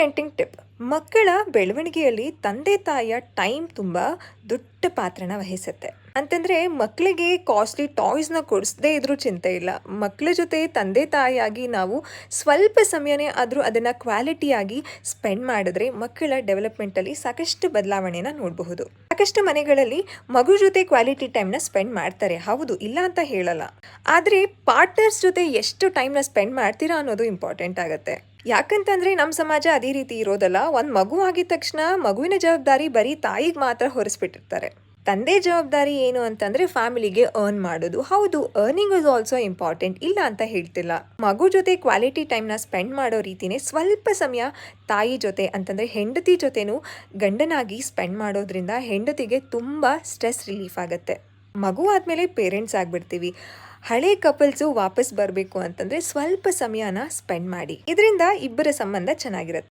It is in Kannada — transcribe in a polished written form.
Parenting tip. ಮಕ್ಕಳ ಬೆಳವಣಿಗೆಯಲ್ಲಿ ತಂದೆ ತಾಯಿಯ ಟೈಮ್ ತುಂಬ ದೊಡ್ಡ ಪಾತ್ರನ ವಹಿಸುತ್ತೆ. ಅಂತಂದ್ರೆ ಮಕ್ಕಳಿಗೆ ಕಾಸ್ಟ್ಲಿ ಟಾಯ್ಸ್ನ ಕೊಡಿಸದೇ ಇದ್ರೂ ಚಿಂತೆ ಇಲ್ಲ. ಮಕ್ಕಳ ಜೊತೆ ತಂದೆ ತಾಯಿಯಾಗಿ ನಾವು ಸ್ವಲ್ಪ ಸಮಯನೇ ಆದರೂ ಅದನ್ನು ಕ್ವಾಲಿಟಿಯಾಗಿ ಸ್ಪೆಂಡ್ ಮಾಡಿದ್ರೆ ಮಕ್ಕಳ ಡೆವಲಪ್ಮೆಂಟಲ್ಲಿ ಸಾಕಷ್ಟು ಬದಲಾವಣೆನ ನೋಡಬಹುದು. ಸಾಕಷ್ಟು ಮನೆಗಳಲ್ಲಿ ಮಗು ಜೊತೆ ಕ್ವಾಲಿಟಿ ಟೈಮ್ನ ಸ್ಪೆಂಡ್ ಮಾಡ್ತಾರೆ, ಹೌದು, ಇಲ್ಲ ಅಂತ ಹೇಳಲ್ಲ. ಆದರೆ ಪಾರ್ಟ್ನರ್ಸ್ ಜೊತೆ ಎಷ್ಟು ಟೈಮ್ನ ಸ್ಪೆಂಡ್ ಮಾಡ್ತೀರಾ ಅನ್ನೋದು ಇಂಪಾರ್ಟೆಂಟ್ ಆಗುತ್ತೆ. ಯಾಕಂತಂದ್ರೆ ನಮ್ಮ ಸಮಾಜ ಅದೇ ರೀತಿ ಇರೋದಲ್ಲ. ಒಂದು ಮಗು ಆಗಿದ ತಕ್ಷಣ ಮಗುವಿನ ಜವಾಬ್ದಾರಿ ಬರೀ ತಾಯಿಗೆ ಮಾತ್ರ ಹೊರಿಸ್ಬಿಟ್ಟಿರ್ತಾರೆ. ತಂದೆ ಜವಾಬ್ದಾರಿ ಏನು ಅಂತಂದ್ರೆ ಫ್ಯಾಮಿಲಿಗೆ ಅರ್ನ್ ಮಾಡೋದು. ಹೌದು, ಅರ್ನಿಂಗ್ ಇಸ್ ಆಲ್ಸೋ ಇಂಪಾರ್ಟೆಂಟ್, ಇಲ್ಲ ಅಂತ ಹೇಳ್ತಿಲ್ಲ. ಮಗು ಜೊತೆ ಕ್ವಾಲಿಟಿ ಟೈಮ್ನ ಸ್ಪೆಂಡ್ ಮಾಡೋ ರೀತಿನೇ ಸ್ವಲ್ಪ ಸಮಯ ತಾಯಿ ಜೊತೆ ಅಂತಂದ್ರೆ ಹೆಂಡತಿ ಜೊತೆನೂ ಗಂಡನಾಗಿ ಸ್ಪೆಂಡ್ ಮಾಡೋದ್ರಿಂದ ಹೆಂಡತಿಗೆ ತುಂಬ ಸ್ಟ್ರೆಸ್ ರಿಲೀಫ್ ಆಗುತ್ತೆ. ಮಗು ಆದಮೇಲೆ ಪೇರೆಂಟ್ಸ್ ಆಗಿಬಿಡ್ತೀವಿ. ಹಳೆ ಕಪಲ್ಸು ವಾಪಸ್ ಬರಬೇಕು ಅಂತಂದರೆ ಸ್ವಲ್ಪ ಸಮಯನ ಸ್ಪೆಂಡ್ ಮಾಡಿ. ಇದರಿಂದ ಇಬ್ಬರ ಸಂಬಂಧ ಚೆನ್ನಾಗಿರುತ್ತೆ.